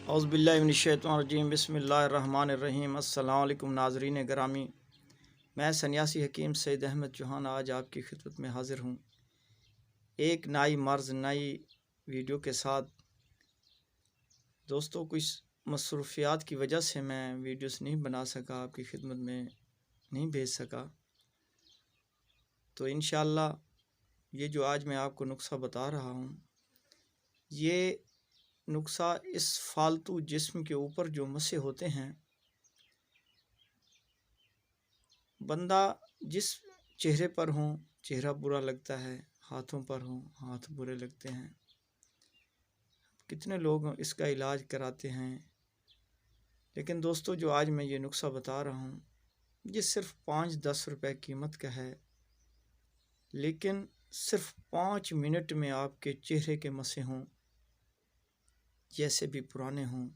اعوذ باللہ من الشیطان الرجیم بسم اللہ الرحمن الرحیم۔ السلام علیکم ناظرین گرامی، میں سنیاسی حکیم سید احمد چوہان آج آپ کی خدمت میں حاضر ہوں ایک نئی مرض نئی ویڈیو کے ساتھ۔ دوستوں، کچھ مصروفیات کی وجہ سے میں ویڈیوز نہیں بنا سکا، آپ کی خدمت میں نہیں بھیج سکا، تو انشاءاللہ یہ جو آج میں آپ کو نسخہ بتا رہا ہوں، یہ نسخہ اس فالتو جسم کے اوپر جو مسے ہوتے ہیں، بندہ جس چہرے پر ہوں چہرہ برا لگتا ہے، ہاتھوں پر ہوں ہاتھ برے لگتے ہیں، کتنے لوگ اس کا علاج کراتے ہیں، لیکن دوستو جو آج میں یہ نسخہ بتا رہا ہوں یہ صرف 5-10 روپے قیمت کا ہے، لیکن صرف 5 منٹ میں آپ کے چہرے کے مسے ہوں جیسے بھی پرانے ہوں۔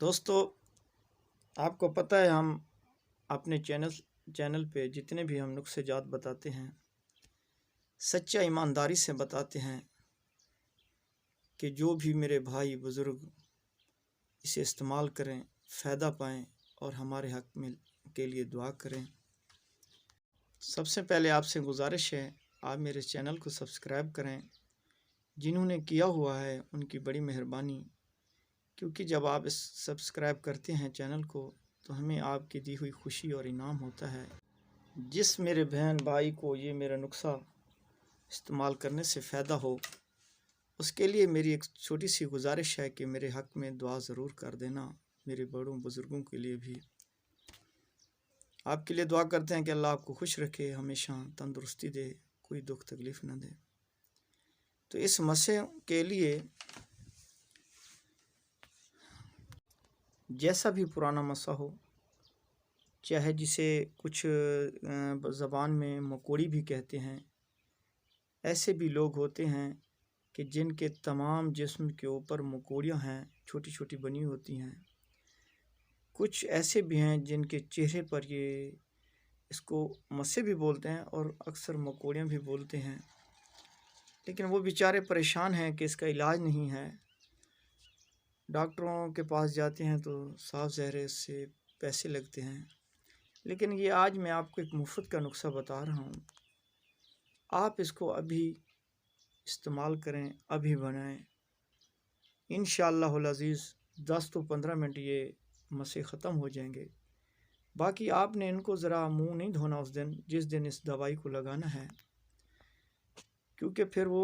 دوستو، آپ کو پتہ ہے ہم اپنے چینل پہ جتنے بھی ہم نسخے جات بتاتے ہیں سچا ایمانداری سے بتاتے ہیں کہ جو بھی میرے بھائی بزرگ اسے استعمال کریں، فائدہ پائیں اور ہمارے حق میں کے لیے دعا کریں۔ سب سے پہلے آپ سے گزارش ہے، آپ میرے چینل کو سبسکرائب کریں، جنہوں نے کیا ہوا ہے ان کی بڑی مہربانی، کیونکہ جب آپ سبسکرائب کرتے ہیں چینل کو تو ہمیں آپ کی دی ہوئی خوشی اور انعام ہوتا ہے۔ جس میرے بہن بھائی کو یہ میرا نسخہ استعمال کرنے سے فائدہ ہو، اس کے لیے میری ایک چھوٹی سی گزارش ہے کہ میرے حق میں دعا ضرور کر دینا، میرے بڑوں بزرگوں کے لیے بھی آپ کے لیے دعا کرتے ہیں کہ اللہ آپ کو خوش رکھے، ہمیشہ تندرستی دے، کوئی دکھ تکلیف نہ دے۔ تو اس مسے کے لیے جیسا بھی پرانا مسا ہو، چاہے جسے کچھ زبان میں مکوڑی بھی کہتے ہیں، ایسے بھی لوگ ہوتے ہیں کہ جن کے تمام جسم کے اوپر مکوڑیاں ہیں، چھوٹی چھوٹی بنی ہوتی ہیں۔ کچھ ایسے بھی ہیں جن کے چہرے پر یہ اس کو مسے بھی بولتے ہیں اور اکثر مکوڑیاں بھی بولتے ہیں، لیکن وہ بیچارے پریشان ہیں کہ اس کا علاج نہیں ہے۔ ڈاکٹروں کے پاس جاتے ہیں تو صاف ظاہر ہے اس سے پیسے لگتے ہیں، لیکن یہ آج میں آپ کو ایک مفت کا نسخہ بتا رہا ہوں، آپ اس کو ابھی استعمال کریں، ابھی بنائیں، انشاءاللہ العزیز 10 تو 15 منٹ یہ مسے ختم ہو جائیں گے۔ باقی آپ نے ان کو ذرا منہ نہیں دھونا اس دن جس دن اس دوائی کو لگانا ہے، کیونکہ پھر وہ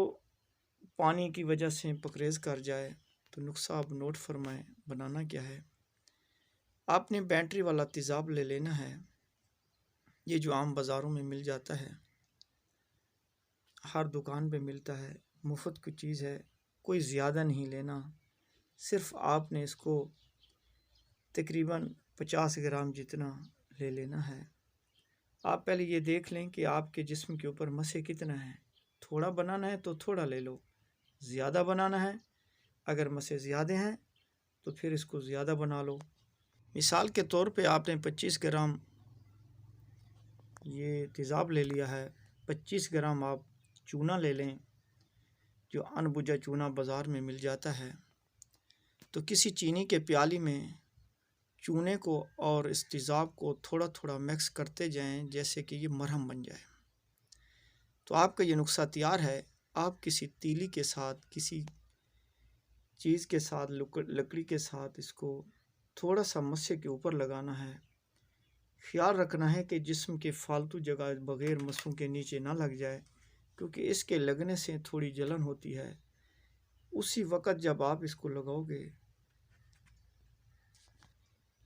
پانی کی وجہ سے پکریز کر جائے۔ تو نسخہ آپ نوٹ فرمائیں، بنانا کیا ہے۔ آپ نے بیٹری والا تیزاب لے لینا ہے، یہ جو عام بازاروں میں مل جاتا ہے، ہر دکان پہ ملتا ہے، مفت کی چیز ہے، کوئی زیادہ نہیں لینا، صرف آپ نے اس کو تقریباً 50 گرام جتنا لے لینا ہے۔ آپ پہلے یہ دیکھ لیں کہ آپ کے جسم کے اوپر مسے کتنا ہیں، تھوڑا بنانا ہے تو تھوڑا لے لو، زیادہ بنانا ہے اگر مسے زیادہ ہیں تو پھر اس کو زیادہ بنا لو۔ مثال کے طور پہ آپ نے 25 گرام یہ تیزاب لے لیا ہے، 25 گرام آپ چونا لے لیں، جو ان بجا چونا بازار میں مل جاتا ہے، تو کسی چینی کے پیالی میں چونے کو اور اس تیزاب کو تھوڑا تھوڑا مکس کرتے جائیں جیسے کہ یہ مرہم بن جائے۔ تو آپ کا یہ نسخہ تیار ہے۔ آپ کسی تیلی کے ساتھ، کسی چیز کے ساتھ، لکڑی کے ساتھ اس کو تھوڑا سا مسے کے اوپر لگانا ہے۔ خیال رکھنا ہے کہ جسم کے فالتو جگہ بغیر مسوں کے نیچے نہ لگ جائے، کیونکہ اس کے لگنے سے تھوڑی جلن ہوتی ہے۔ اسی وقت جب آپ اس کو لگاؤ گے،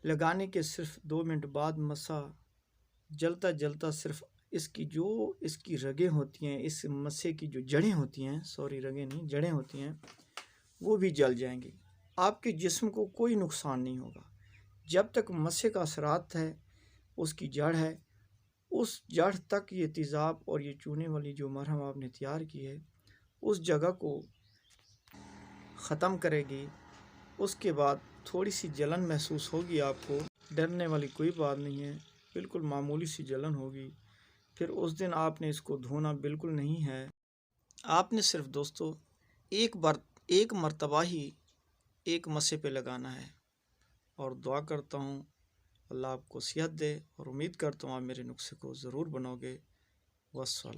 لگانے کے صرف 2 منٹ بعد مسا جلتا جلتا صرف اس کی رگیں ہوتی ہیں، اس مسے کی جو جڑیں ہوتی ہیں، رگیں نہیں، جڑیں ہوتی ہیں، وہ بھی جل جائیں گی۔ آپ کے جسم کو کوئی نقصان نہیں ہوگا جب تک مسے کا اثرات ہے، اس کی جڑ ہے، اس جڑ تک یہ تیزاب اور یہ چونے والی جو مرہم آپ نے تیار کی ہے اس جگہ کو ختم کرے گی۔ اس کے بعد تھوڑی سی جلن محسوس ہوگی، آپ کو ڈرنے والی کوئی بات نہیں ہے، بالکل معمولی سی جلن ہوگی۔ پھر اس دن آپ نے اس کو دھونا بالکل نہیں ہے، آپ نے صرف دوستو ایک بار ایک مرتبہ ہی ایک مسے پہ لگانا ہے، اور دعا کرتا ہوں اللہ آپ کو صحت دے، اور امید کرتا ہوں آپ میرے نسخے کو ضرور بناؤ گے۔ والسلام۔